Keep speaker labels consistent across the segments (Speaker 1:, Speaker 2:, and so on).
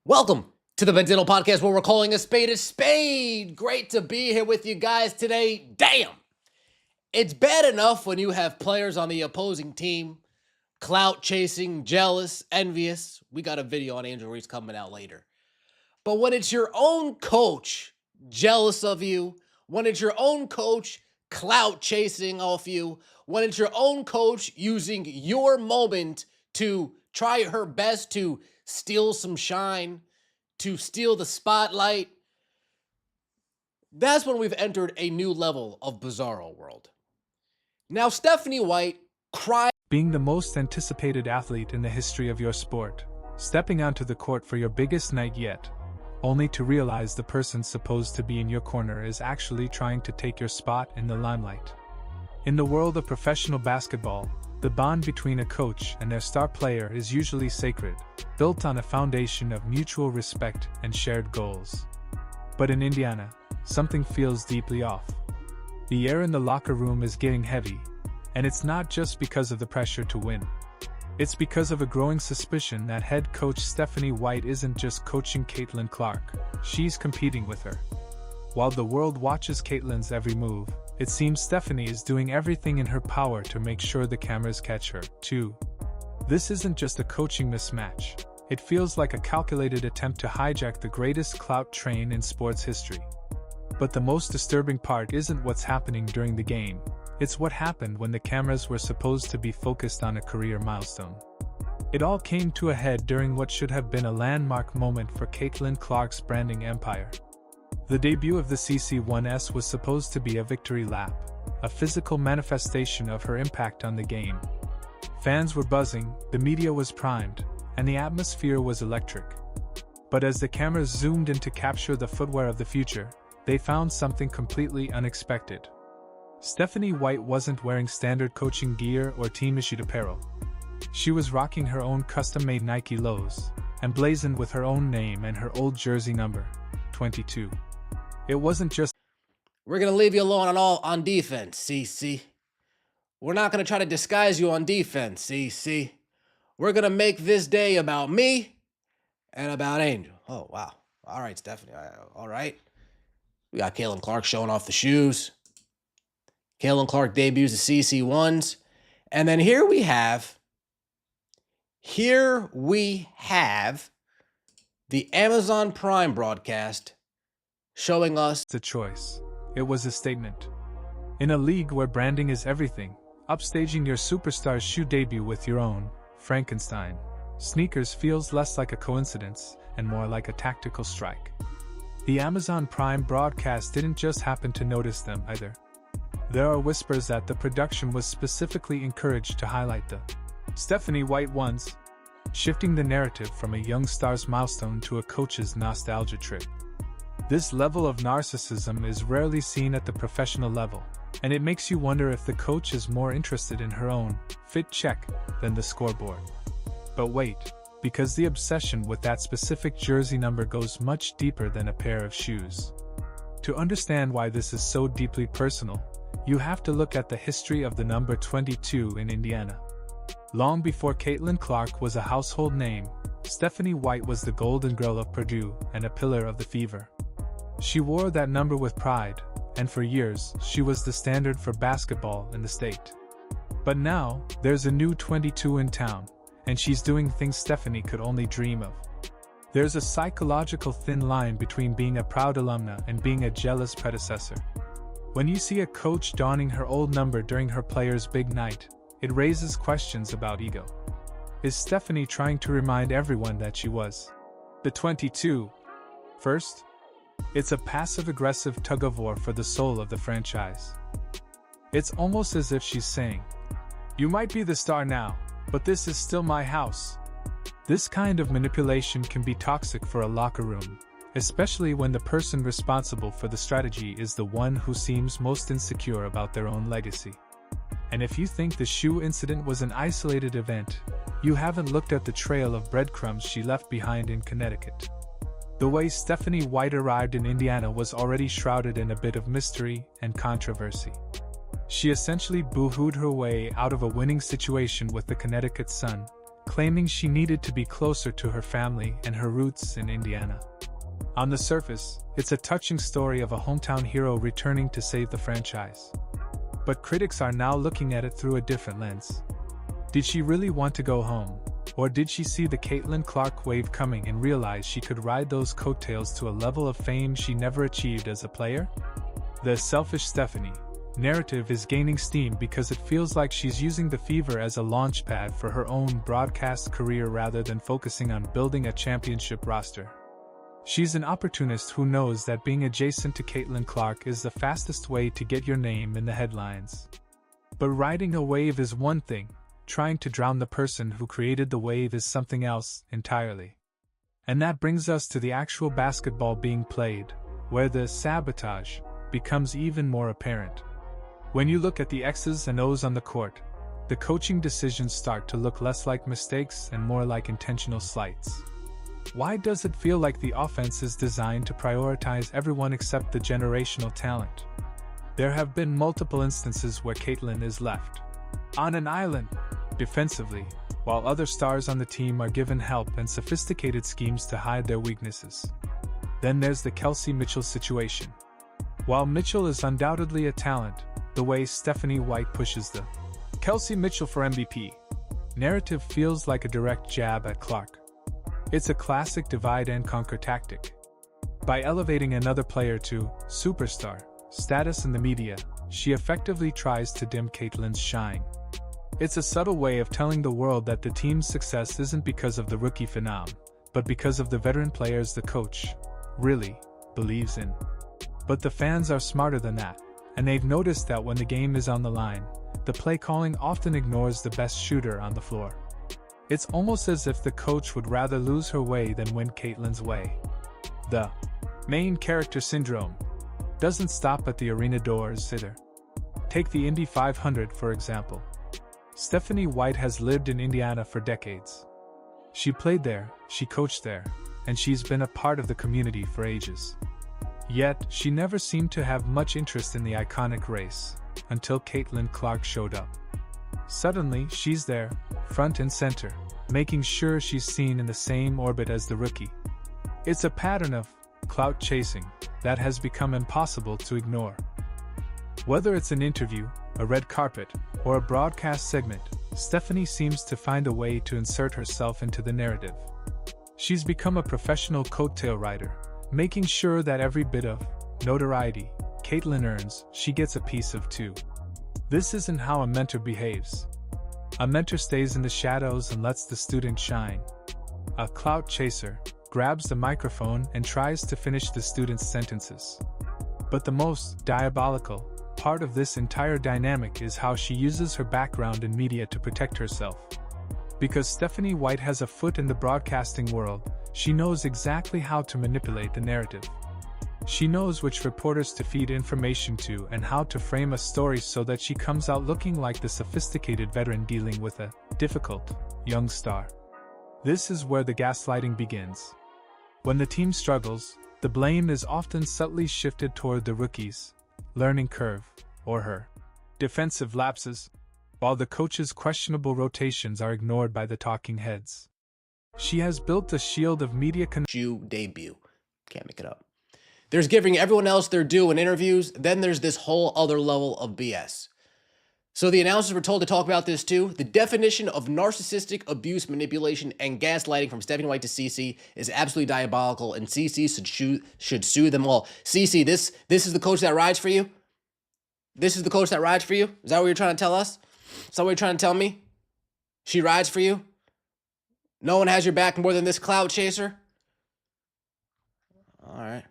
Speaker 1: Welcome to the Benzino Podcast, where we're calling a spade a spade. Great to be here with you guys today. Damn! It's bad enough when you have players on the opposing team clout chasing, jealous, envious. We got a video on Angel Reese coming out later. But when it's your own coach jealous of you, when it's your own coach clout chasing off you, when it's your own coach using your moment to try her best to steal some shine, to steal the spotlight, that's when we've entered a new level of bizarro world. Now, Stephanie White cried.
Speaker 2: Being the most anticipated athlete in the history of your sport, stepping onto the court for your biggest night yet, only to realize the person supposed to be in your corner is actually trying to take your spot in the limelight. In the world of professional basketball, the bond between a coach and their star player is usually sacred, built on a foundation of mutual respect and shared goals. But in Indiana, something feels deeply off. The air in the locker room is getting heavy, and it's not just because of the pressure to win. It's because of a growing suspicion that head coach Stephanie White isn't just coaching Caitlin Clark, she's competing with her. While the world watches Caitlin's every move, it seems Stephanie is doing everything in her power to make sure the cameras catch her, too. This isn't just a coaching mismatch. It feels like a calculated attempt to hijack the greatest clout train in sports history. But the most disturbing part isn't what's happening during the game. It's what happened when the cameras were supposed to be focused on a career milestone. It all came to a head during what should have been a landmark moment for Caitlin Clark's branding empire. The debut of the CC1S was supposed to be a victory lap, a physical manifestation of her impact on the game. Fans were buzzing, the media was primed, and the atmosphere was electric. But as the cameras zoomed in to capture the footwear of the future, they found something completely unexpected. Stephanie White wasn't wearing standard coaching gear or team-issued apparel. She was rocking her own custom-made Nike lows, emblazoned with her own name and her old jersey number, 22. It wasn't just,
Speaker 1: We're going to leave you alone on defense, CC. We're not going to try to disguise you on defense, CC. We're going to make this day about me and about Angel. Oh, wow. All right, Stephanie. All right. We got Caitlin Clark showing off the shoes. Caitlin Clark debuts the CC1s. And then here we have the Amazon Prime broadcast showing us
Speaker 2: a choice. It was a statement. In a league where branding is everything, upstaging your superstar's shoe debut with your own Frankenstein sneakers feels less like a coincidence and more like a tactical strike. The Amazon Prime broadcast didn't just happen to notice them either. There are whispers that the production was specifically encouraged to highlight the Stephanie White ones, shifting the narrative from a young star's milestone to a coach's nostalgia trip. This level of narcissism is rarely seen at the professional level, and it makes you wonder if the coach is more interested in her own fit check than the scoreboard. But wait, because the obsession with that specific jersey number goes much deeper than a pair of shoes. To understand why this is so deeply personal, you have to look at the history of the number 22 in Indiana. Long before Caitlin Clark was a household name, Stephanie White was the golden girl of Purdue and a pillar of the Fever. She wore that number with pride, and for years, she was the standard for basketball in the state. But now, there's a new 22 in town, and she's doing things Stephanie could only dream of. There's a psychological thin line between being a proud alumna and being a jealous predecessor. When you see a coach donning her old number during her player's big night, it raises questions about ego. Is Stephanie trying to remind everyone that she was the 22 first? It's a passive-aggressive tug-of-war for the soul of the franchise. It's almost as if she's saying, "You might be the star now, but this is still my house." This kind of manipulation can be toxic for a locker room, especially when the person responsible for the strategy is the one who seems most insecure about their own legacy. And if you think the shoe incident was an isolated event, you haven't looked at the trail of breadcrumbs she left behind in Connecticut. The way Stephanie White arrived in Indiana was already shrouded in a bit of mystery and controversy. She essentially boo-hooed her way out of a winning situation with the Connecticut Sun, claiming she needed to be closer to her family and her roots in Indiana. On the surface, it's a touching story of a hometown hero returning to save the franchise. But critics are now looking at it through a different lens. Did she really want to go home? Or did she see the Caitlin Clark wave coming and realize she could ride those coattails to a level of fame she never achieved as a player? The selfish Stephanie narrative is gaining steam because it feels like she's using the fever as a launchpad for her own broadcast career rather than focusing on building a championship roster. She's an opportunist who knows that being adjacent to Caitlin Clark is the fastest way to get your name in the headlines. But riding a wave is one thing, trying to drown the person who created the wave is something else entirely. And that brings us to the actual basketball being played, where the sabotage becomes even more apparent. When you look at the X's and O's on the court, the coaching decisions start to look less like mistakes and more like intentional slights. Why does it feel like the offense is designed to prioritize everyone except the generational talent? There have been multiple instances where Caitlin is left on an island defensively, while other stars on the team are given help and sophisticated schemes to hide their weaknesses. Then there's the Kelsey Mitchell situation. While Mitchell is undoubtedly a talent, the way Stephanie White pushes the Kelsey Mitchell for MVP narrative feels like a direct jab at Clark. It's a classic divide-and-conquer tactic. By elevating another player to superstar status in the media, she effectively tries to dim Caitlin's shine. It's a subtle way of telling the world that the team's success isn't because of the rookie phenom, but because of the veteran players the coach really believes in. But the fans are smarter than that, and they've noticed that when the game is on the line, the play calling often ignores the best shooter on the floor. It's almost as if the coach would rather lose her way than win Caitlin's way. The main character syndrome doesn't stop at the arena doors either. Take the Indy 500 for example. Stephanie White has lived in Indiana for decades. She played there, she coached there, and she's been a part of the community for ages. Yet, she never seemed to have much interest in the iconic race, until Caitlin Clark showed up. Suddenly, she's there, front and center, making sure she's seen in the same orbit as the rookie. It's a pattern of clout chasing that has become impossible to ignore. Whether it's an interview, a red carpet, or a broadcast segment, Stephanie seems to find a way to insert herself into the narrative. She's become a professional coattail rider, making sure that every bit of notoriety Caitlin earns, she gets a piece of too. This isn't how a mentor behaves. A mentor stays in the shadows and lets the student shine. A clout chaser grabs the microphone and tries to finish the student's sentences. But the most diabolical part of this entire dynamic is how she uses her background in media to protect herself. Because Stephanie White has a foot in the broadcasting world, she knows exactly how to manipulate the narrative. She knows which reporters to feed information to and how to frame a story so that she comes out looking like the sophisticated veteran dealing with a difficult young star. This is where the gaslighting begins. When the team struggles, the blame is often subtly shifted toward the rookie's learning curve, or her defensive lapses, while the coach's questionable rotations are ignored by the talking heads. She has built a shield of media
Speaker 1: debut. Can't make it up. There's giving everyone else their due in interviews, then there's this whole other level of BS. So the announcers were told to talk about this too. The definition of narcissistic abuse, manipulation, and gaslighting from Stephanie White to CC is absolutely diabolical, and CC should sue them all. CC, this is the coach that rides for you? This is the coach that rides for you? Is that what you're trying to tell us? Is that what you're trying to tell me? She rides for you? No one has your back more than this cloud chaser? All right.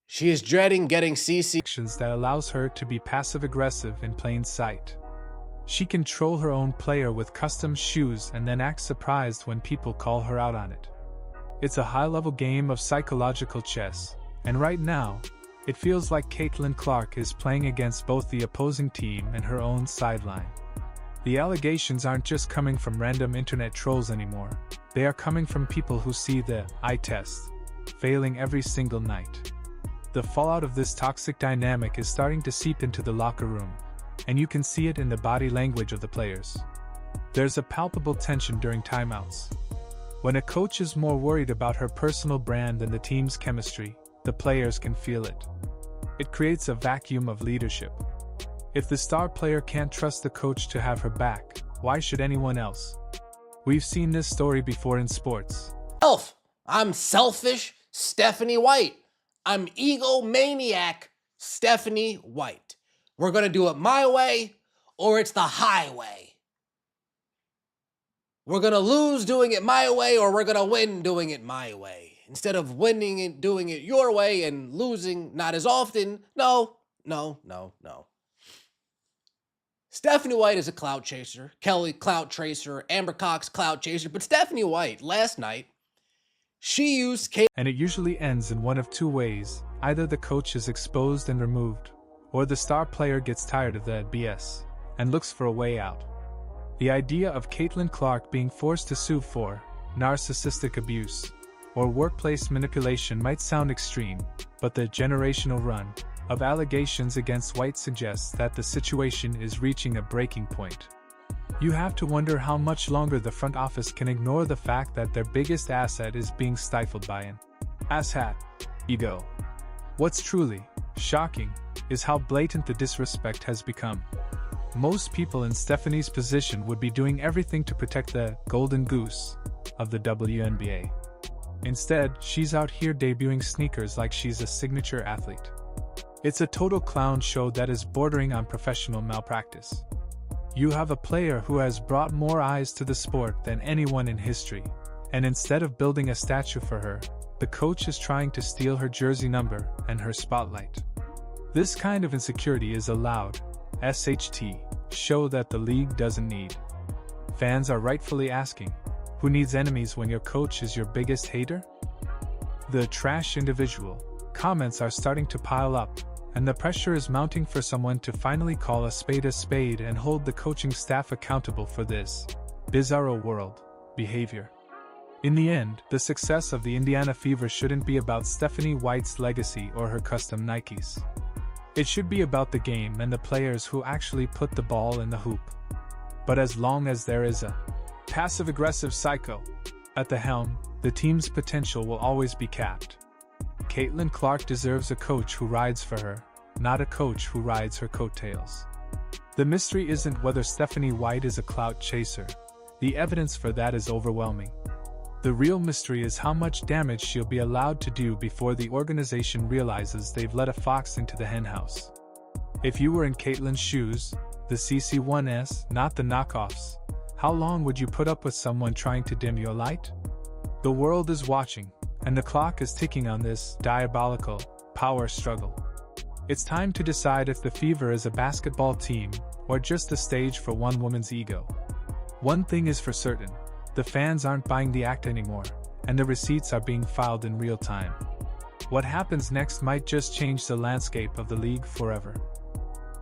Speaker 1: She is dreading getting CC
Speaker 2: that allows her to be passive-aggressive in plain sight. She can troll her own player with custom shoes and then act surprised when people call her out on it. It's a high-level game of psychological chess, and right now, it feels like Caitlin Clark is playing against both the opposing team and her own sideline. The allegations aren't just coming from random internet trolls anymore. They are coming from people who see the eye test failing every single night. The fallout of this toxic dynamic is starting to seep into the locker room, and you can see it in the body language of the players. There's a palpable tension during timeouts. When a coach is more worried about her personal brand than the team's chemistry, the players can feel it. It creates a vacuum of leadership. If the star player can't trust the coach to have her back, why should anyone else? We've seen this story before in sports.
Speaker 1: I'm selfish Stephanie White. I'm egomaniac Stephanie White. We're going to do it my way or it's the highway. We're going to lose doing it my way or we're going to win doing it my way. Instead of winning and doing it your way and losing not as often. No. Stephanie White is a clout chaser. Kelly, clout chaser. Amber Cox, clout chaser. But Stephanie White, last night, she used
Speaker 2: And it usually ends in one of two ways. Either the coach is exposed and removed, or the star player gets tired of that BS and looks for a way out. The idea of Caitlin Clark being forced to sue for narcissistic abuse or workplace manipulation might sound extreme, but the generational run of allegations against White suggests that the situation is reaching a breaking point. You have to wonder how much longer the front office can ignore the fact that their biggest asset is being stifled by an asshat ego. What's truly shocking is how blatant the disrespect has become. Most people in Stephanie's position would be doing everything to protect the golden goose of the WNBA. Instead, she's out here debuting sneakers like she's a signature athlete. It's a total clown show that is bordering on professional malpractice. You have a player who has brought more eyes to the sport than anyone in history, and instead of building a statue for her, the coach is trying to steal her jersey number and her spotlight. This kind of insecurity is a loud SHT show that the league doesn't need. Fans are rightfully asking, who needs enemies when your coach is your biggest hater? The trash individual comments are starting to pile up, and the pressure is mounting for someone to finally call a spade and hold the coaching staff accountable for this bizarro world behavior. In the end, the success of the Indiana Fever shouldn't be about Stephanie White's legacy or her custom Nikes. It should be about the game and the players who actually put the ball in the hoop. But as long as there is a passive-aggressive psycho at the helm, the team's potential will always be capped. Caitlin Clark deserves a coach who rides for her, not a coach who rides her coattails. The mystery isn't whether Stephanie White is a clout chaser. The evidence for that is overwhelming. The real mystery is how much damage she'll be allowed to do before the organization realizes they've let a fox into the henhouse. If you were in Caitlin's shoes, the CC1S, not the knockoffs, how long would you put up with someone trying to dim your light? The world is watching, and the clock is ticking on this diabolical power struggle. It's time to decide if the Fever is a basketball team or just a stage for one woman's ego. One thing is for certain, the fans aren't buying the act anymore, and the receipts are being filed in real time. What happens next might just change the landscape of the league forever.